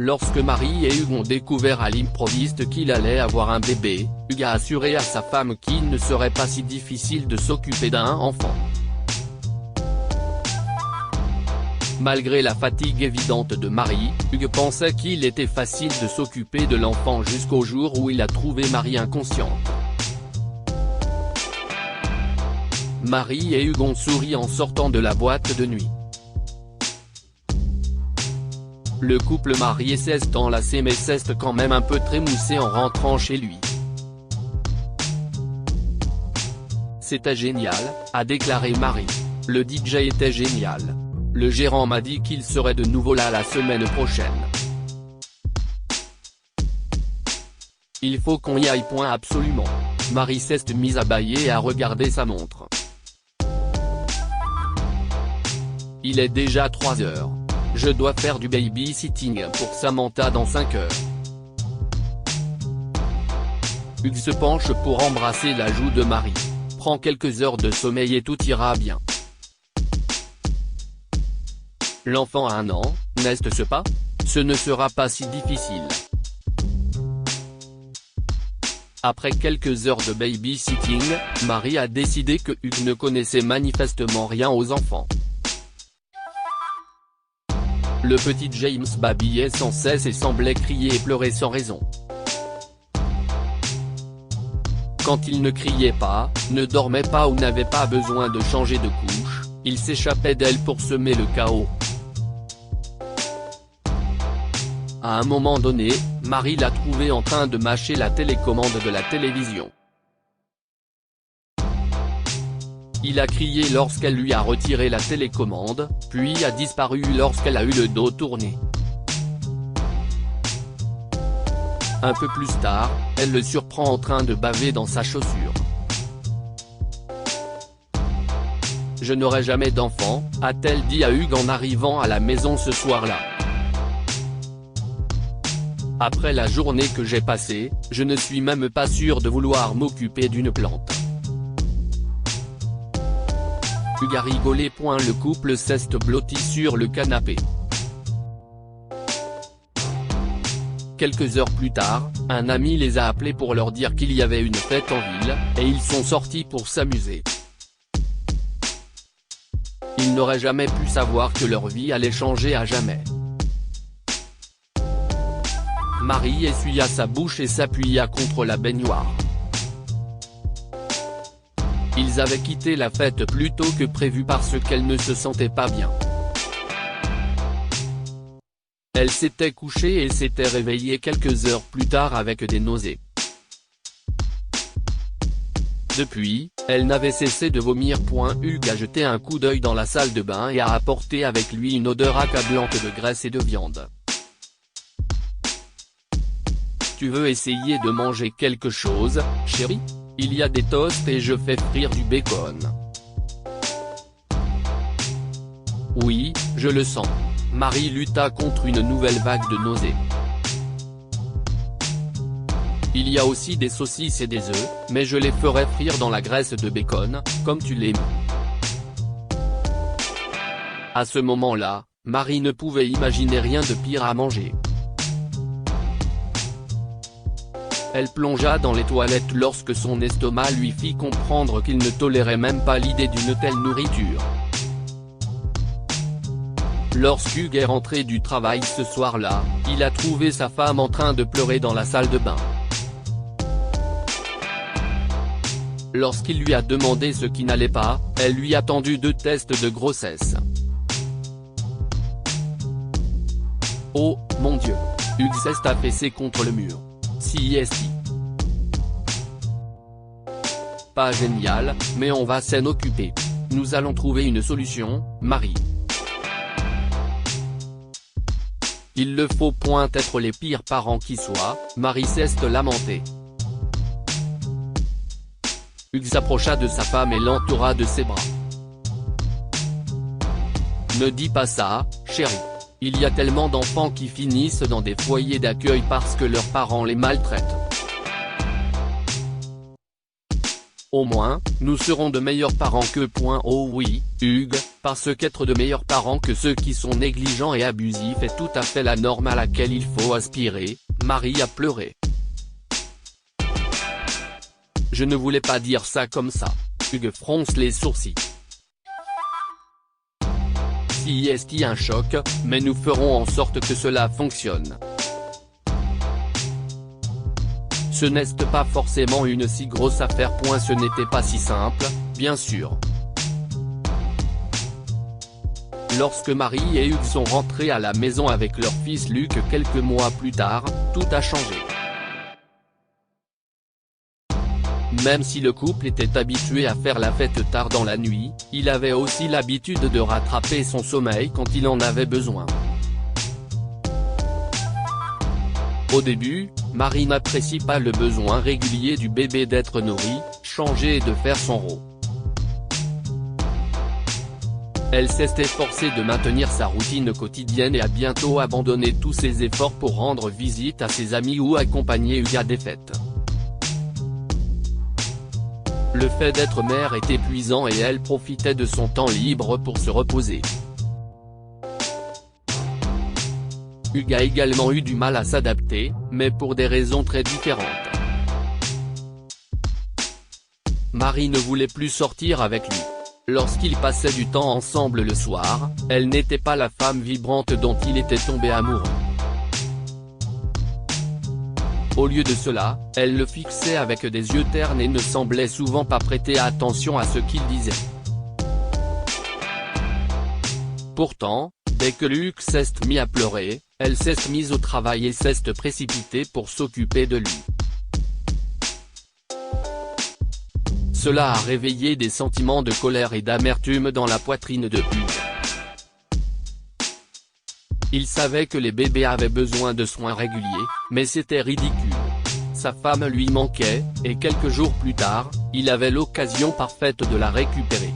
Lorsque Marie et Hugues ont découvert à l'improviste qu'il allait avoir un bébé, Hugues a assuré à sa femme qu'il ne serait pas si difficile de s'occuper d'un enfant. Malgré la fatigue évidente de Marie, Hugues pensait qu'il était facile de s'occuper de l'enfant jusqu'au jour où il a trouvé Marie inconsciente. Marie et Hugues ont souri en sortant de la boîte de nuit. Le couple marié s'est enlacé mais s'est quand même un peu trémoussé en rentrant chez lui. C'était génial, a déclaré Marie. Le DJ était génial. Le gérant m'a dit qu'il serait de nouveau là la semaine prochaine. Il faut qu'on y aille. Absolument. Marie s'est mise à bâiller et à regarder sa montre. Il est déjà 3 heures. Je dois faire du babysitting pour Samantha dans 5 heures. Hugues se penche pour embrasser la joue de Marie. Prends quelques heures de sommeil et tout ira bien. L'enfant a 1 an, n'est-ce pas? Ce ne sera pas si difficile. Après quelques heures de babysitting, Marie a décidé que Hugues ne connaissait manifestement rien aux enfants. Le petit James babillait sans cesse et semblait crier et pleurer sans raison. Quand il ne criait pas, ne dormait pas ou n'avait pas besoin de changer de couche, il s'échappait d'elle pour semer le chaos. À un moment donné, Marie l'a trouvé en train de mâcher la télécommande de la télévision. Il a crié lorsqu'elle lui a retiré la télécommande, puis a disparu lorsqu'elle a eu le dos tourné. Un peu plus tard, elle le surprend en train de baver dans sa chaussure. « Je n'aurai jamais d'enfant », a-t-elle dit à Hugues en arrivant à la maison ce soir-là. Après la journée que j'ai passée, je ne suis même pas sûr de vouloir m'occuper d'une plante. Hugues a rigolé. Le couple s'est blotti sur le canapé. Quelques heures plus tard, un ami les a appelés pour leur dire qu'il y avait une fête en ville, et ils sont sortis pour s'amuser. Ils n'auraient jamais pu savoir que leur vie allait changer à jamais. Marie essuya sa bouche et s'appuya contre la baignoire. Ils avaient quitté la fête plus tôt que prévu parce qu'elle ne se sentait pas bien. Elle s'était couchée et s'était réveillée quelques heures plus tard avec des nausées. Depuis, elle n'avait cessé de vomir. Hugues a jeté un coup d'œil dans la salle de bain et a apporté avec lui une odeur accablante de graisse et de viande. Tu veux essayer de manger quelque chose, chérie? Il y a des toasts et je fais frire du bacon. Oui, je le sens. Marie lutta contre une nouvelle vague de nausées. Il y a aussi des saucisses et des œufs, mais je les ferai frire dans la graisse de bacon, comme tu l'aimes. À ce moment-là, Marie ne pouvait imaginer rien de pire à manger. Elle plongea dans les toilettes lorsque son estomac lui fit comprendre qu'il ne tolérait même pas l'idée d'une telle nourriture. Lorsqu'Hugues est rentré du travail ce soir-là, il a trouvé sa femme en train de pleurer dans la salle de bain. Lorsqu'il lui a demandé ce qui n'allait pas, elle lui a tendu 2 tests de grossesse. Oh, mon Dieu! Hugues s'est affaissé contre le mur. Si. Pas génial, mais on va s'en occuper. Nous allons trouver une solution, Marie. Il le faut. Être les pires parents qui soient, Marie s'est lamentée. Hugues s'approcha de sa femme et l'entoura de ses bras. Ne dis pas ça, chérie. Il y a tellement d'enfants qui finissent dans des foyers d'accueil parce que leurs parents les maltraitent. Au moins, nous serons de meilleurs parents que. Oh oui, Hugues, parce qu'être de meilleurs parents que ceux qui sont négligents et abusifs est tout à fait la norme à laquelle il faut aspirer, Marie a pleuré. Je ne voulais pas dire ça comme ça. Hugues fronce les sourcils. Si est un choc, mais nous ferons en sorte que cela fonctionne. Ce n'est pas forcément une si grosse affaire. Ce n'était pas si simple, bien sûr. Lorsque Marie et Hugues sont rentrés à la maison avec leur fils Luc quelques mois plus tard, tout a changé. Même si le couple était habitué à faire la fête tard dans la nuit, il avait aussi l'habitude de rattraper son sommeil quand il en avait besoin. Au début, Marie n'apprécie pas le besoin régulier du bébé d'être nourri, changé et de faire son rôle. Elle s'est efforcée de maintenir sa routine quotidienne et a bientôt abandonné tous ses efforts pour rendre visite à ses amis ou accompagner Hugues à des fêtes. Le fait d'être mère est épuisant et elle profitait de son temps libre pour se reposer. Hugues a également eu du mal à s'adapter, mais pour des raisons très différentes. Marie ne voulait plus sortir avec lui. Lorsqu'ils passaient du temps ensemble le soir, elle n'était pas la femme vibrante dont il était tombé amoureux. Au lieu de cela, elle le fixait avec des yeux ternes et ne semblait souvent pas prêter attention à ce qu'il disait. Pourtant, dès que Luc s'est mis à pleurer, elle s'est mise au travail et s'est précipitée pour s'occuper de lui. Cela a réveillé des sentiments de colère et d'amertume dans la poitrine de Hugues. Il savait que les bébés avaient besoin de soins réguliers, mais c'était ridicule. Sa femme lui manquait, et quelques jours plus tard, il avait l'occasion parfaite de la récupérer.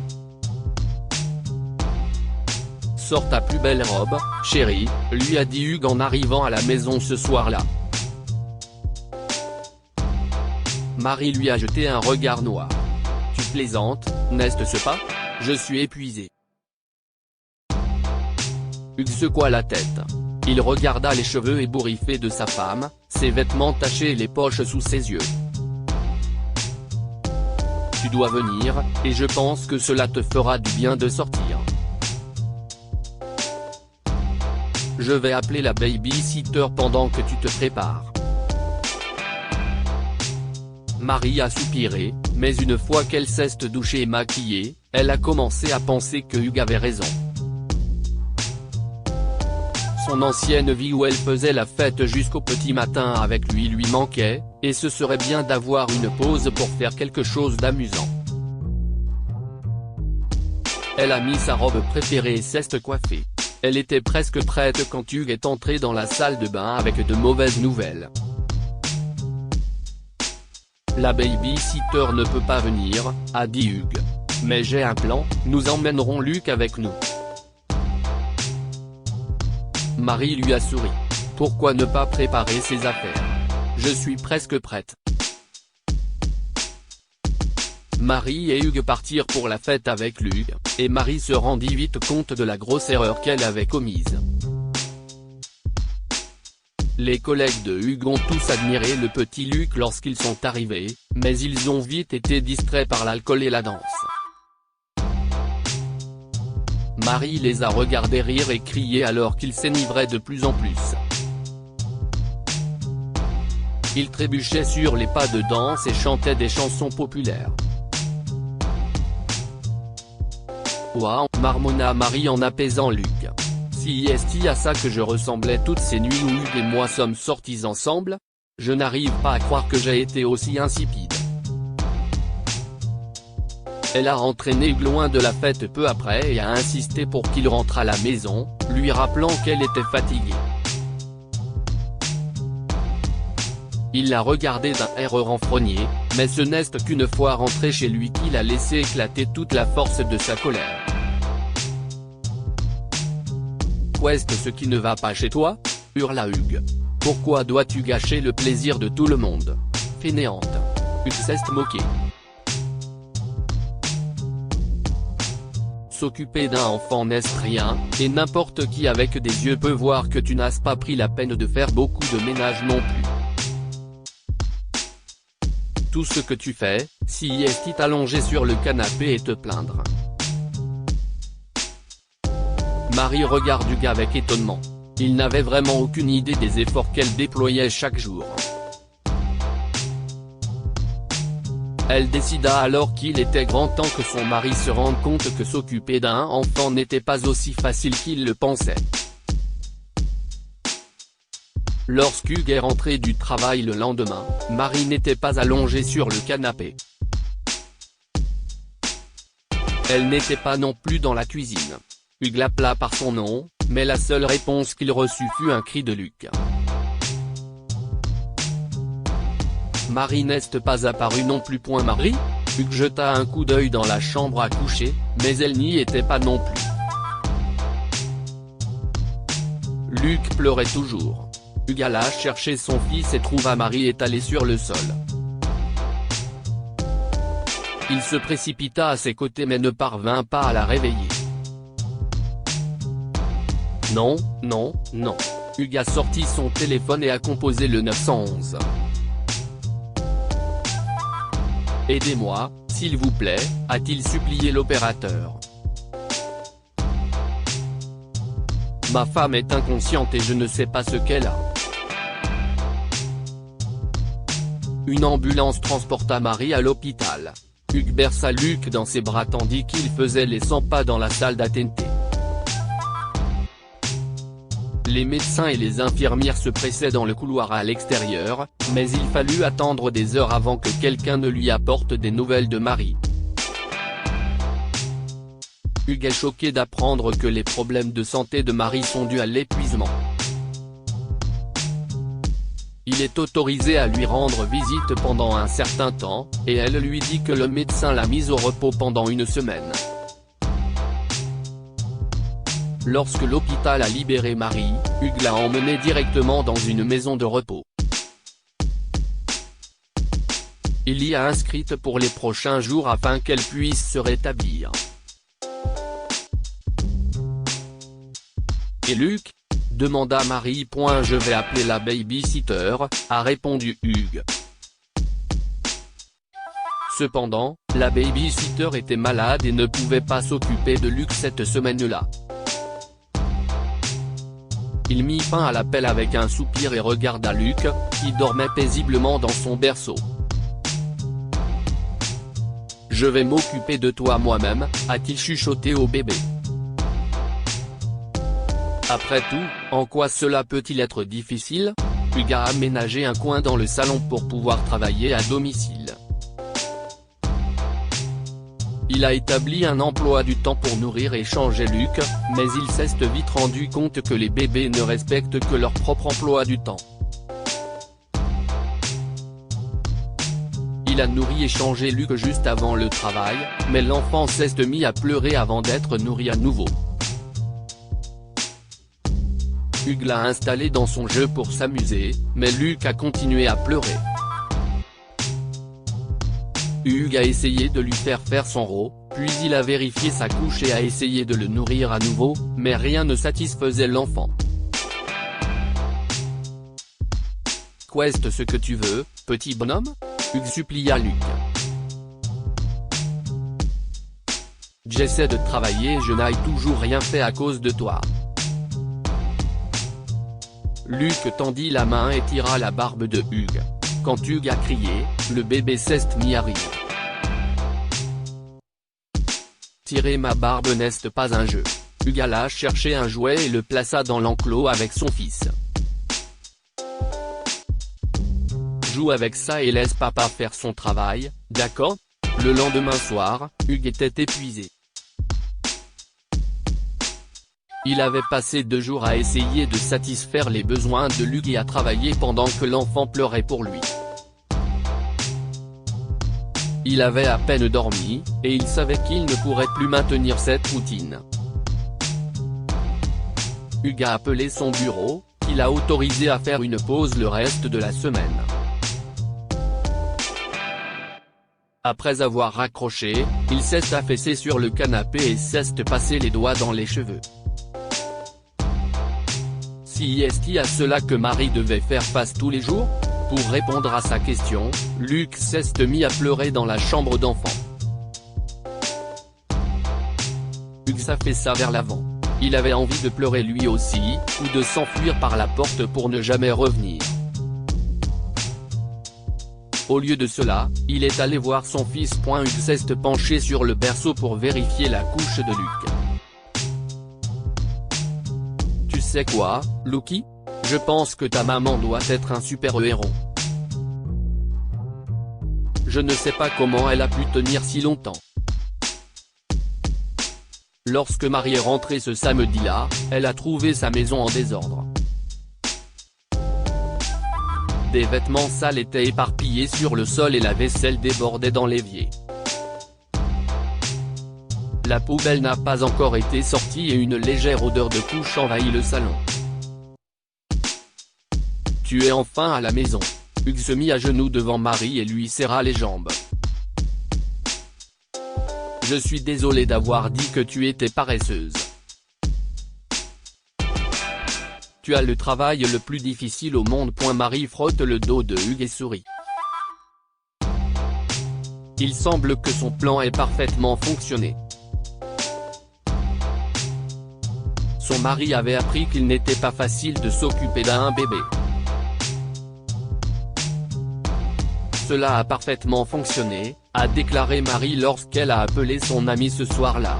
« Sors ta plus belle robe, chérie », lui a dit Hugues en arrivant à la maison ce soir-là. Marie lui a jeté un regard noir. « Tu plaisantes, n'est-ce pas ? Je suis épuisé. » Hugues secoua la tête. Il regarda les cheveux ébouriffés de sa femme, ses vêtements tachés et les poches sous ses yeux. « Tu dois venir, et je pense que cela te fera du bien de sortir. Je vais appeler la baby-sitter pendant que tu te prépares. » Marie a soupiré, mais une fois qu'elle s'est douchée et maquillée, elle a commencé à penser que Hugues avait raison. Son ancienne vie où elle faisait la fête jusqu'au petit matin avec lui manquait, et ce serait bien d'avoir une pause pour faire quelque chose d'amusant. Elle a mis sa robe préférée et s'est coiffée. Elle était presque prête quand Hugues est entré dans la salle de bain avec de mauvaises nouvelles. « La baby-sitter ne peut pas venir », a dit Hugues. « Mais j'ai un plan, nous emmènerons Luc avec nous. » Marie lui a souri. « Pourquoi ne pas préparer ses affaires ? Je suis presque prête. » Marie et Hugues partirent pour la fête avec Luc, et Marie se rendit vite compte de la grosse erreur qu'elle avait commise. Les collègues de Hugues ont tous admiré le petit Luc lorsqu'ils sont arrivés, mais ils ont vite été distraits par l'alcool et la danse. Marie les a regardés rire et crier alors qu'ils s'enivraient de plus en plus. Ils trébuchaient sur les pas de danse et chantaient des chansons populaires. « Waouh » marmonna Marie en apaisant Luc. Si est à ça que je ressemblais toutes ces nuits où Hugues et moi sommes sortis ensemble ? Je n'arrive pas à croire que j'ai été aussi insipide. Elle a entraîné Hugues loin de la fête peu après et a insisté pour qu'il rentre à la maison, lui rappelant qu'elle était fatiguée. Il l'a regardé d'un air renfrogné, mais ce n'est qu'une fois rentré chez lui qu'il a laissé éclater toute la force de sa colère. « Qu'est-ce ce qui ne va pas chez toi ?» hurla Hugues. « Pourquoi dois-tu gâcher le plaisir de tout le monde ? Fainéante. » Hugues s'est moqué. « S'occuper d'un enfant n'est rien, et n'importe qui avec des yeux peut voir que tu n'as pas pris la peine de faire beaucoup de ménage non plus. Tout ce que tu fais, c'est t'allonger sur le canapé et te plaindre. Marie regarde Hugues avec étonnement. Il n'avait vraiment aucune idée des efforts qu'elle déployait chaque jour. Elle décida alors qu'il était grand temps que son mari se rende compte que s'occuper d'un enfant n'était pas aussi facile qu'il le pensait. Lorsqu'Hugues est rentré du travail le lendemain, Marie n'était pas allongée sur le canapé. Elle n'était pas non plus dans la cuisine. Hugues l'appela par son nom, mais la seule réponse qu'il reçut fut un cri de Luc. Marie n'est pas apparue non plus. Marie ? Hugues jeta un coup d'œil dans la chambre à coucher, mais elle n'y était pas non plus. Luc pleurait toujours. Hugues alla chercher son fils et trouva Marie étalée sur le sol. Il se précipita à ses côtés mais ne parvint pas à la réveiller. Non, non, non. Hugues a sorti son téléphone et a composé le 911. Aidez-moi, s'il vous plaît, a-t-il supplié l'opérateur. Ma femme est inconsciente et je ne sais pas ce qu'elle a. Une ambulance transporta Marie à l'hôpital. Hugues berça Luc dans ses bras tandis qu'il faisait les 100 pas dans la salle d'attente. Les médecins et les infirmières se pressaient dans le couloir à l'extérieur, mais il fallut attendre des heures avant que quelqu'un ne lui apporte des nouvelles de Marie. Hugues est choqué d'apprendre que les problèmes de santé de Marie sont dus à l'épuisement. Il est autorisé à lui rendre visite pendant un certain temps, et elle lui dit que le médecin l'a mise au repos pendant une semaine. Lorsque l'hôpital a libéré Marie, Hugues l'a emmenée directement dans une maison de repos. Il y a inscrite pour les prochains jours afin qu'elle puisse se rétablir. Et Luc ? Demanda Marie. Je vais appeler la baby-sitter, a répondu Hugues. Cependant, la baby-sitter était malade et ne pouvait pas s'occuper de Luc cette semaine-là. Il mit fin à l'appel avec un soupir et regarda Luc, qui dormait paisiblement dans son berceau. « Je vais m'occuper de toi moi-même », a-t-il chuchoté au bébé. Après tout, en quoi cela peut-il être difficile ? Hugues a aménagé un coin dans le salon pour pouvoir travailler à domicile. Il a établi un emploi du temps pour nourrir et changer Luc, mais il s'est vite rendu compte que les bébés ne respectent que leur propre emploi du temps. Il a nourri et changé Luc juste avant le travail, mais l'enfant s'est mis à pleurer avant d'être nourri à nouveau. Hugues l'a installé dans son jeu pour s'amuser, mais Luc a continué à pleurer. Hugues a essayé de lui faire son rôle, puis il a vérifié sa couche et a essayé de le nourrir à nouveau, mais rien ne satisfaisait l'enfant. « Qu'est-ce ce que tu veux, petit bonhomme ?» Hugues supplia Luc. « J'essaie de travailler et je n'ai toujours rien fait à cause de toi. » Luc tendit la main et tira la barbe de Hugues. Quand Hugues a crié, le bébé s'est mis à rire. Tirer ma barbe n'est pas un jeu. Hugues alla chercher un jouet et le plaça dans l'enclos avec son fils. Joue avec ça et laisse papa faire son travail, d'accord ? Le lendemain soir, Hugues était épuisé. Il avait passé 2 jours à essayer de satisfaire les besoins de Luc et à travailler pendant que l'enfant pleurait pour lui. Il avait à peine dormi, et il savait qu'il ne pourrait plus maintenir cette routine. Hugues a appelé son bureau, qui l'a autorisé à faire une pause le reste de la semaine. Après avoir raccroché, il s'est affaissé sur le canapé et s'est passé les doigts dans les cheveux. Si est-il à cela que Marie devait faire face tous les jours? Pour répondre à sa question, Luc s'est mis à pleurer dans la chambre d'enfant. Hugues s'affaissa vers l'avant. Il avait envie de pleurer lui aussi, ou de s'enfuir par la porte pour ne jamais revenir. Au lieu de cela, il est allé voir son fils. Hugues s'est penché sur le berceau pour vérifier la couche de Luc. Tu sais quoi, Lucky? Je pense que ta maman doit être un super-héros. Je ne sais pas comment elle a pu tenir si longtemps. Lorsque Marie est rentrée ce samedi-là, elle a trouvé sa maison en désordre. Des vêtements sales étaient éparpillés sur le sol et la vaisselle débordait dans l'évier. La poubelle n'a pas encore été sortie et une légère odeur de couche envahit le salon. Tu es enfin à la maison. Hugues se mit à genoux devant Marie et lui serra les jambes. Je suis désolé d'avoir dit que tu étais paresseuse. Tu as le travail le plus difficile au monde. Marie frotte le dos de Hugues et sourit. Il semble que son plan ait parfaitement fonctionné. Son mari avait appris qu'il n'était pas facile de s'occuper d'un bébé. Cela a parfaitement fonctionné, a déclaré Marie lorsqu'elle a appelé son ami ce soir-là.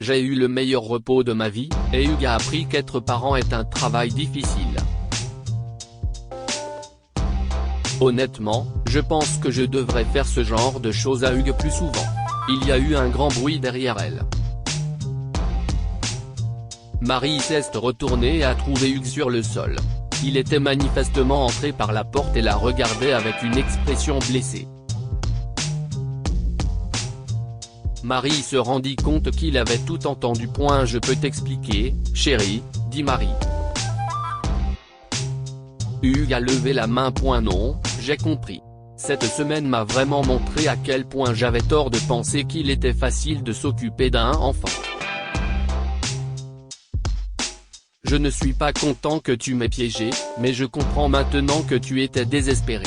J'ai eu le meilleur repos de ma vie, et Hugues a appris qu'être parent est un travail difficile. Honnêtement, je pense que je devrais faire ce genre de choses à Hugues plus souvent. Il y a eu un grand bruit derrière elle. Marie s'est retournée et a trouvé Hugues sur le sol. Il était manifestement entré par la porte et la regardait avec une expression blessée. Marie se rendit compte qu'il avait tout entendu. Je peux t'expliquer, chérie, dit Marie. Hugues a levé la main. Non, j'ai compris. Cette semaine m'a vraiment montré à quel point j'avais tort de penser qu'il était facile de s'occuper d'un enfant. Je ne suis pas content que tu m'aies piégé, mais je comprends maintenant que tu étais désespéré.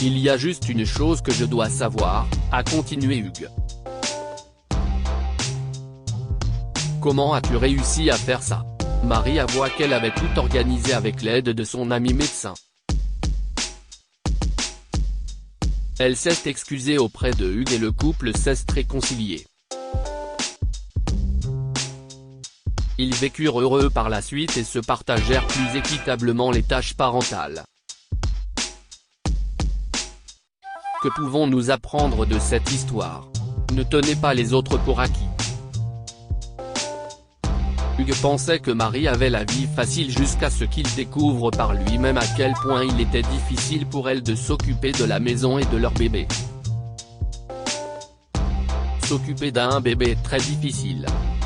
Il y a juste une chose que je dois savoir, a continué Hugues. Comment as-tu réussi à faire ça? Marie avoua qu'elle avait tout organisé avec l'aide de son ami médecin. Elle s'est excusée auprès de Hugues et le couple s'est réconcilié. Ils vécurent heureux par la suite et se partagèrent plus équitablement les tâches parentales. Que pouvons-nous apprendre de cette histoire? Ne tenez pas les autres pour acquis. Hugues pensait que Marie avait la vie facile jusqu'à ce qu'il découvre par lui-même à quel point il était difficile pour elle de s'occuper de la maison et de leur bébé. S'occuper d'un bébé est très difficile.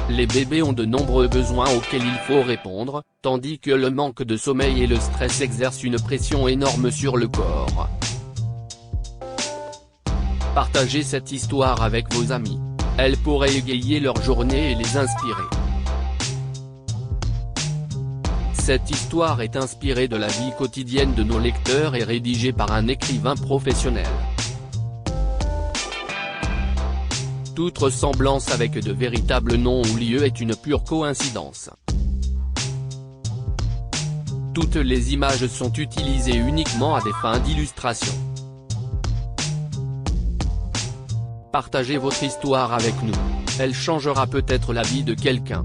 Les bébés ont de nombreux besoins auxquels il faut répondre, tandis que le manque de sommeil et le stress exercent une pression énorme sur le corps. Partagez cette histoire avec vos amis. Elle pourrait égayer leur journée et les inspirer. Cette histoire est inspirée de la vie quotidienne de nos lecteurs et rédigée par un écrivain professionnel. Toute ressemblance avec de véritables noms ou lieux est une pure coïncidence. Toutes les images sont utilisées uniquement à des fins d'illustration. Partagez votre histoire avec nous, elle changera peut-être la vie de quelqu'un.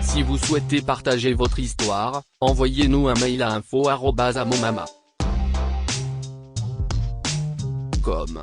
Si vous souhaitez partager votre histoire, envoyez-nous un mail à info@amomama.com.